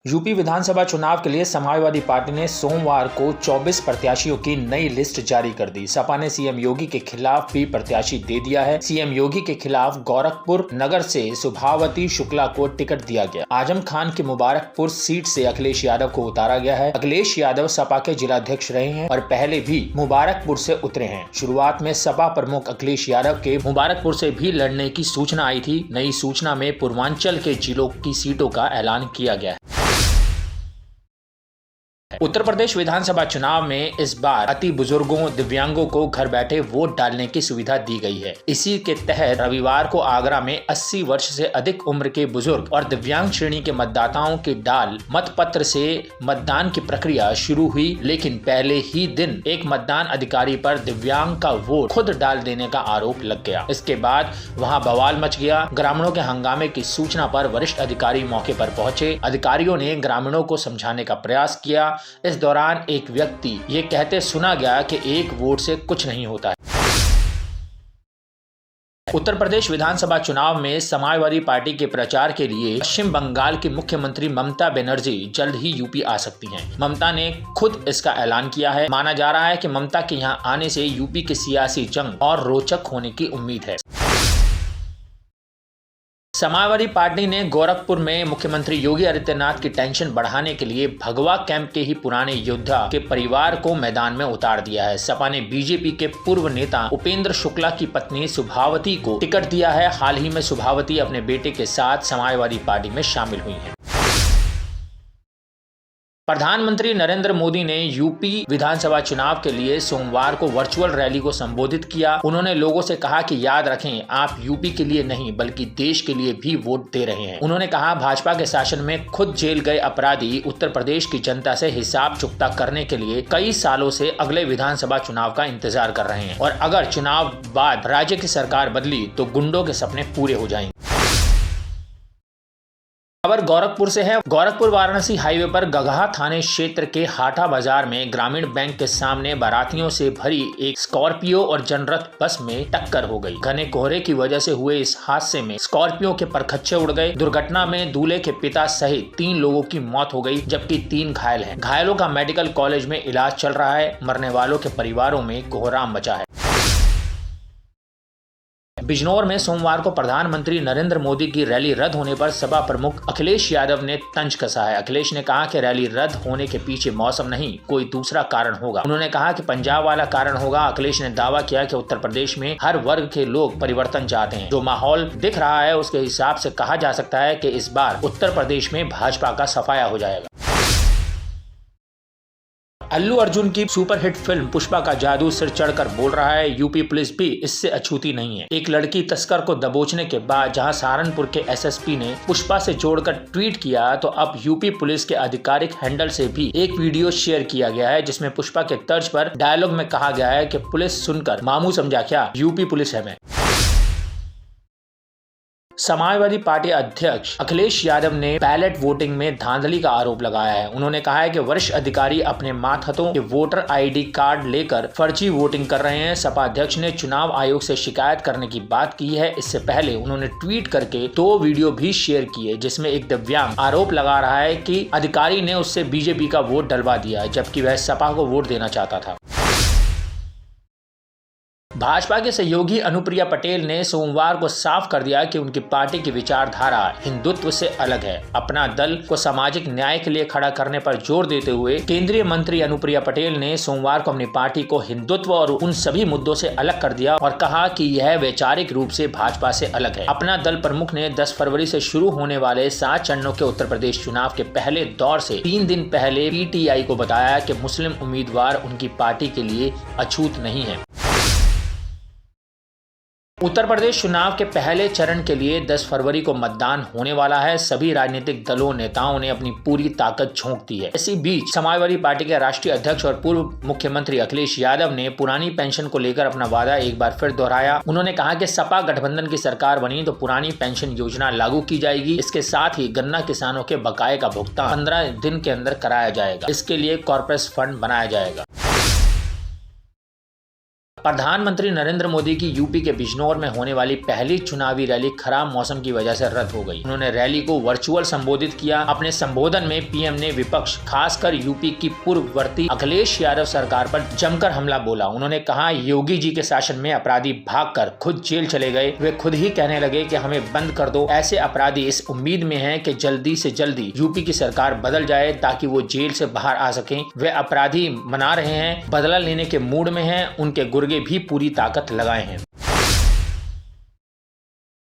UP विधानसभा चुनाव के लिए समाजवादी पार्टी ने सोमवार को 24 प्रत्याशियों की नई लिस्ट जारी कर दी। सपा ने सीएम योगी के खिलाफ भी प्रत्याशी दे दिया है। सीएम योगी के खिलाफ गोरखपुर नगर से सुभावती शुक्ला को टिकट दिया गया। आजम खान की मुबारकपुर सीट से अखिलेश यादव को उतारा गया है। अखिलेश यादव सपा के जिलाध्यक्ष रहे हैं और पहले भी मुबारकपुर से उतरे हैं। शुरुआत में सपा प्रमुख अखिलेश यादव के मुबारकपुर से भी लड़ने की सूचना आई थी। नई सूचना में पूर्वांचल के जिलों की सीटों का ऐलान किया गया है। उत्तर प्रदेश विधानसभा चुनाव में इस बार अति बुजुर्गों दिव्यांगों को घर बैठे वोट डालने की सुविधा दी गई है। इसी के तहत रविवार को आगरा में 80 वर्ष से अधिक उम्र के बुजुर्ग और दिव्यांग श्रेणी के मतदाताओं के डाल मतपत्र से मतदान की प्रक्रिया शुरू हुई, लेकिन पहले ही दिन एक मतदान अधिकारी पर दिव्यांग का वोट खुद डाल देने का आरोप लग गया। इसके बाद वहां बवाल मच गया। ग्रामीणों के हंगामे की सूचना पर वरिष्ठ अधिकारी मौके पर पहुंचे। अधिकारियों ने ग्रामीणों को समझाने का प्रयास किया। इस दौरान एक व्यक्ति ये कहते सुना गया कि एक वोट से कुछ नहीं होता है। उत्तर प्रदेश विधानसभा चुनाव में समाजवादी पार्टी के प्रचार के लिए पश्चिम बंगाल की मुख्यमंत्री ममता बनर्जी जल्द ही यूपी आ सकती हैं। ममता ने खुद इसका ऐलान किया है। माना जा रहा है कि ममता के यहां आने से यूपी की सियासी जंग और रोचक होने की उम्मीद है। समाजवादी पार्टी ने गोरखपुर में मुख्यमंत्री योगी आदित्यनाथ की टेंशन बढ़ाने के लिए भगवा कैंप के ही पुराने योद्धा के परिवार को मैदान में उतार दिया है। सपा ने बीजेपी के पूर्व नेता उपेंद्र शुक्ला की पत्नी सुभावती को टिकट दिया है। हाल ही में सुभावती अपने बेटे के साथ समाजवादी पार्टी में शामिल हुई हैं। प्रधानमंत्री नरेंद्र मोदी ने यूपी विधानसभा चुनाव के लिए सोमवार को वर्चुअल रैली को संबोधित किया। उन्होंने लोगों से कहा कि याद रखें, आप यूपी के लिए नहीं बल्कि देश के लिए भी वोट दे रहे हैं। उन्होंने कहा, भाजपा के शासन में खुद जेल गए अपराधी उत्तर प्रदेश की जनता से हिसाब चुकता करने के लिए कई सालों से अगले विधानसभा चुनाव का इंतजार कर रहे हैं और अगर चुनाव बाद राज्य की सरकार बदली तो गुंडों के सपने पूरे हो जाएंगे। खबर गोरखपुर से है। गोरखपुर वाराणसी हाईवे पर गगहा थाने क्षेत्र के हाटा बाजार में ग्रामीण बैंक के सामने बारातियों से भरी एक स्कॉर्पियो और जनरथ बस में टक्कर हो गई। घने कोहरे की वजह से हुए इस हादसे में स्कॉर्पियो के परखच्चे उड़ गए। दुर्घटना में दूल्हे के पिता सहित 3 लोगों की मौत हो गई, जबकि 3 घायल हैं। घायलों का मेडिकल कॉलेज में इलाज चल रहा है। मरने वालों के परिवारों में कोहराम मचा है। बिजनौर में सोमवार को प्रधानमंत्री नरेंद्र मोदी की रैली रद्द होने पर सपा प्रमुख अखिलेश यादव ने तंज कसा है। अखिलेश ने कहा कि रैली रद्द होने के पीछे मौसम नहीं, कोई दूसरा कारण होगा। उन्होंने कहा कि पंजाब वाला कारण होगा। अखिलेश ने दावा किया कि उत्तर प्रदेश में हर वर्ग के लोग परिवर्तन चाहते हैं। जो माहौल दिख रहा है उसके हिसाब से कहा जा सकता है कि इस बार उत्तर प्रदेश में भाजपा का सफाया हो जाएगा। अल्लू अर्जुन की सुपरहिट फिल्म पुष्पा का जादू सिर चढ़कर बोल रहा है। यूपी पुलिस भी इससे अछूती नहीं है। एक लड़की तस्कर को दबोचने के बाद जहां सहारनपुर के एसएसपी ने पुष्पा से जोड़कर ट्वीट किया, तो अब यूपी पुलिस के आधिकारिक हैंडल से भी एक वीडियो शेयर किया गया है जिसमें पुष्पा के तर्ज पर डायलॉग में कहा गया है कि पुलिस सुनकर मामू समझा क्या, यूपी पुलिस है मैं। समाजवादी पार्टी अध्यक्ष अखिलेश यादव ने बैलेट वोटिंग में धांधली का आरोप लगाया है। उन्होंने कहा है कि वरिष्ठ अधिकारी अपने मातहतों के वोटर आईडी कार्ड लेकर फर्जी वोटिंग कर रहे हैं। सपा अध्यक्ष ने चुनाव आयोग से शिकायत करने की बात की है। इससे पहले उन्होंने ट्वीट करके 2 वीडियो भी शेयर किए, जिसमें एक दिव्यांग आरोप लगा रहा है कि अधिकारी ने उससे बीजेपी का वोट डलवा दिया, जबकि वह सपा को वोट देना चाहता था। भाजपा के सहयोगी अनुप्रिया पटेल ने सोमवार को साफ कर दिया कि उनकी पार्टी की विचारधारा हिंदुत्व से अलग है। अपना दल को सामाजिक न्याय के लिए खड़ा करने पर जोर देते हुए केंद्रीय मंत्री अनुप्रिया पटेल ने सोमवार को अपनी पार्टी को हिंदुत्व और उन सभी मुद्दों से अलग कर दिया और कहा कि यह वैचारिक रूप से भाजपा से अलग है। अपना दल प्रमुख ने 10 फरवरी से शुरू होने वाले 7 चरणों के उत्तर प्रदेश चुनाव के पहले दौर से 3 दिन पहले पीटीआई को बताया कि मुस्लिम उम्मीदवार उनकी पार्टी के लिए अछूत नहीं है। उत्तर प्रदेश चुनाव के पहले चरण के लिए 10 फरवरी को मतदान होने वाला है। सभी राजनीतिक दलों नेताओं ने अपनी पूरी ताकत झोंक दी है। इसी बीच समाजवादी पार्टी के राष्ट्रीय अध्यक्ष और पूर्व मुख्यमंत्री अखिलेश यादव ने पुरानी पेंशन को लेकर अपना वादा एक बार फिर दोहराया। उन्होंने कहा कि सपा गठबंधन की सरकार बनी तो पुरानी पेंशन योजना लागू की जाएगी। इसके साथ ही गन्ना किसानों के बकाये का भुगतान 15 दिन के अंदर कराया जाएगा। इसके लिए कॉर्पोरेट फंड बनाया जाएगा। प्रधानमंत्री नरेंद्र मोदी की यूपी के बिजनौर में होने वाली पहली चुनावी रैली खराब मौसम की वजह से रद्द हो गई। उन्होंने रैली को वर्चुअल संबोधित किया। अपने संबोधन में पीएम ने विपक्ष, खासकर यूपी की पूर्ववर्ती अखिलेश यादव सरकार पर जमकर हमला बोला। उन्होंने कहा, योगी जी के शासन में अपराधी भागकर खुद जेल चले गए। वे खुद ही कहने लगे कि हमें बंद कर दो। ऐसे अपराधी इस उम्मीद में हैं कि जल्दी से जल्दी यूपी की सरकार बदल जाए ताकि वो जेल से बाहर आ सकें। वे अपराधी मना रहे हैं, बदला लेने के मूड में हैं। उनके गुर्गे भी पूरी ताकत लगाए हैं।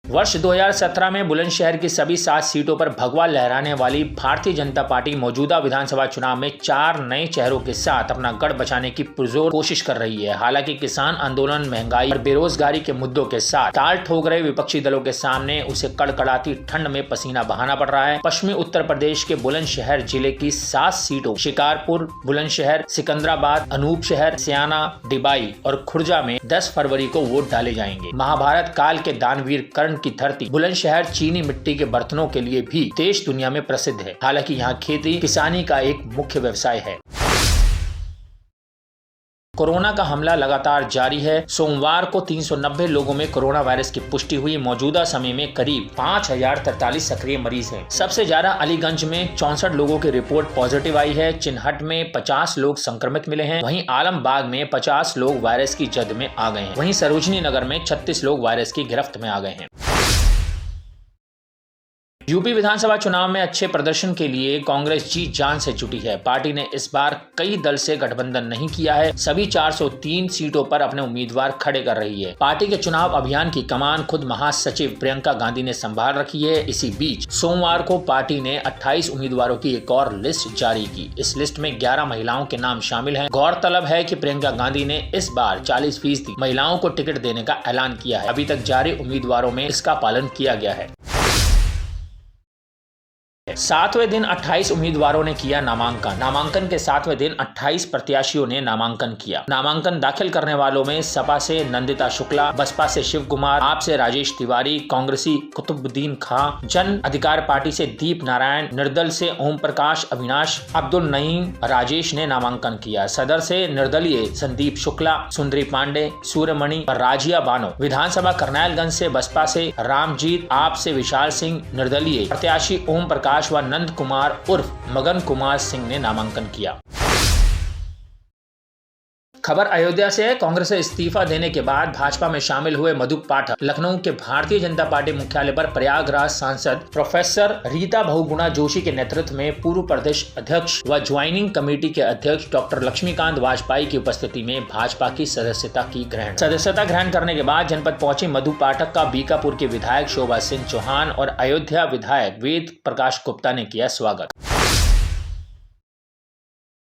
वर्ष 2017 में बुलंदशहर की सभी 7 सीटों पर भगवा लहराने वाली भारतीय जनता पार्टी मौजूदा विधानसभा चुनाव में 4 नए चेहरों के साथ अपना गढ़ बचाने की पुरजोर कोशिश कर रही है। हालांकि किसान आंदोलन, महंगाई और बेरोजगारी के मुद्दों के साथ ताल ठोक रहे विपक्षी दलों के सामने उसे कड़कड़ाती ठंड में पसीना बहाना पड़ रहा है। पश्चिमी उत्तर प्रदेश के बुलंदशहर जिले की 7 सीटों शिकारपुर, बुलंदशहर, सिकंदराबाद, अनूपशहर, स्याना, डिबाई और खुर्जा में 10 फरवरी को वोट डाले जाएंगे। महाभारत काल के दानवीर कर्ण की धरती बुलंदशहर चीनी मिट्टी के बर्तनों के लिए भी देश दुनिया में प्रसिद्ध है। हालांकि यहाँ खेती किसानी का एक मुख्य व्यवसाय है। कोरोना का हमला लगातार जारी है। सोमवार को 390 लोगों में कोरोना वायरस की पुष्टि हुई। मौजूदा समय में करीब 5043 सक्रिय मरीज हैं। सबसे ज्यादा अलीगंज में 64 लोगों की रिपोर्ट पॉजिटिव आई है। चिन्हट में 50 लोग संक्रमित मिले हैं। वहीं आलमबाग में 50 लोग वायरस की जद में आ गए हैं। वहीं सरोजनी नगर में 36 लोग वायरस की गिरफ्त में आ गए हैं। यूपी विधानसभा चुनाव में अच्छे प्रदर्शन के लिए कांग्रेस जी जान से जुटी है। पार्टी ने इस बार कई दल से गठबंधन नहीं किया है। सभी 403 सीटों पर अपने उम्मीदवार खड़े कर रही है। पार्टी के चुनाव अभियान की कमान खुद महासचिव प्रियंका गांधी ने संभाल रखी है। इसी बीच सोमवार को पार्टी ने 28 उम्मीदवारों की एक और लिस्ट जारी की। इस लिस्ट में 11 महिलाओं के नाम शामिल हैं। गौरतलब है कि प्रियंका गांधी ने इस बार 40% महिलाओं को टिकट देने का ऐलान किया है। अभी तक जारी उम्मीदवारों में इसका पालन किया गया है। 7वें दिन 28 उम्मीदवारों ने किया नामांकन। नामांकन के 7वें दिन 28 प्रत्याशियों ने नामांकन किया। नामांकन दाखिल करने वालों में सपा से नंदिता शुक्ला, बसपा से शिव कुमार, आप से राजेश तिवारी, कांग्रेसी कुतुबुद्दीन खां, जन अधिकार पार्टी से दीप नारायण, निर्दल से ओम प्रकाश, अविनाश, अब्दुल नईम, राजेश ने नामांकन किया। सदर से निर्दलीय संदीप शुक्ला, सुंदरी पांडे, सूर्यमणि और राजिया बानो, विधानसभा करनालगंज से बसपा से रामजीत, आप से विशाल सिंह, निर्दलीय प्रत्याशी ओम प्रकाश व नंद कुमार उर्फ मगन कुमार सिंह ने नामांकन किया। खबर अयोध्या से है। कांग्रेस से इस्तीफा देने के बाद भाजपा में शामिल हुए मधु पाठक लखनऊ के भारतीय जनता पार्टी मुख्यालय पर प्रयागराज सांसद प्रोफेसर रीता बहुगुणा जोशी के नेतृत्व में पूर्व प्रदेश अध्यक्ष व ज्वाइनिंग कमेटी के अध्यक्ष डॉक्टर लक्ष्मीकांत वाजपेयी की उपस्थिति में भाजपा की सदस्यता ग्रहण करने के बाद जनपद पहुंची मधु पाठक का बीकापुर के विधायक शोभा सिंह चौहान और अयोध्या विधायक वेद प्रकाश गुप्ता ने किया स्वागत।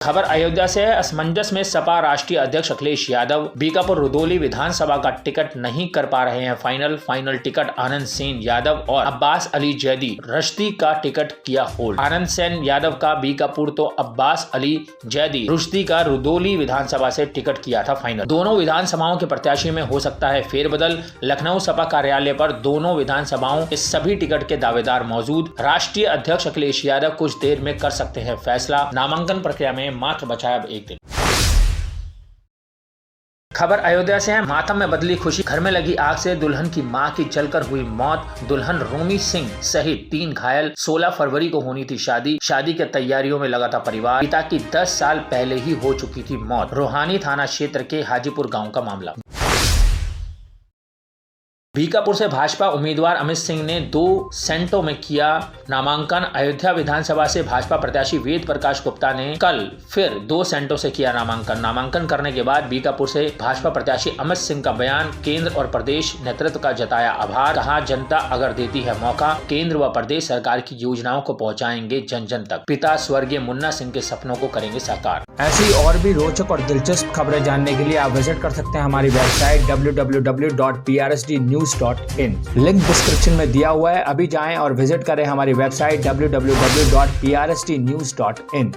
खबर अयोध्या से है। असमंजस में सपा राष्ट्रीय अध्यक्ष अखिलेश यादव बीकापुर रुदौली विधानसभा का टिकट नहीं कर पा रहे हैं फाइनल टिकट आनंद सेन यादव और अब्बास अली जैदी रुश्दी का टिकट किया होल्ड। आनंद सेन यादव का बीकापुर तो अब्बास अली जैदी रुश्दी का रुदौली विधानसभा से टिकट किया था फाइनल। दोनों विधानसभाओं के प्रत्याशी में हो सकता है फेरबदल। लखनऊ सपा कार्यालय पर दोनों विधानसभाओं के सभी टिकट के दावेदार मौजूद। राष्ट्रीय अध्यक्ष अखिलेश यादव कुछ देर में कर सकते हैं फैसला। नामांकन प्रक्रिया में मात्र बचा अब एक दिन। खबर अयोध्या से है। मातम में बदली खुशी। घर में लगी आग से दुल्हन की मां की जलकर हुई मौत। दुल्हन रोमी सिंह सहित 3 घायल। 16 फरवरी को होनी थी शादी के तैयारियों में लगा था परिवार। पिता की 10 साल पहले ही हो चुकी थी मौत। रोहानी थाना क्षेत्र के हाजीपुर गांव का मामला। बीकापुर से भाजपा उम्मीदवार अमित सिंह ने 2 सेंटों में किया नामांकन। अयोध्या विधानसभा से भाजपा प्रत्याशी वेद प्रकाश गुप्ता ने कल फिर 2 सेंटों से किया नामांकन करने के बाद बीकापुर से भाजपा प्रत्याशी अमित सिंह का बयान। केंद्र और प्रदेश नेतृत्व का जताया आभार। कहा, जनता अगर देती है मौका, केंद्र व प्रदेश सरकार की योजनाओं को पहुंचाएंगे जन जन तक। पिता स्वर्गीय मुन्ना सिंह के सपनों को करेंगे साकार। ऐसी और भी रोचक और दिलचस्प खबरें जानने के लिए आप विजिट कर सकते हैं हमारी वेबसाइट www.prsdnews.in। लिंक डिस्क्रिप्शन में दिया हुआ है। अभी जाएं और विजिट करें हमारी वेबसाइट www.prsdnews.in।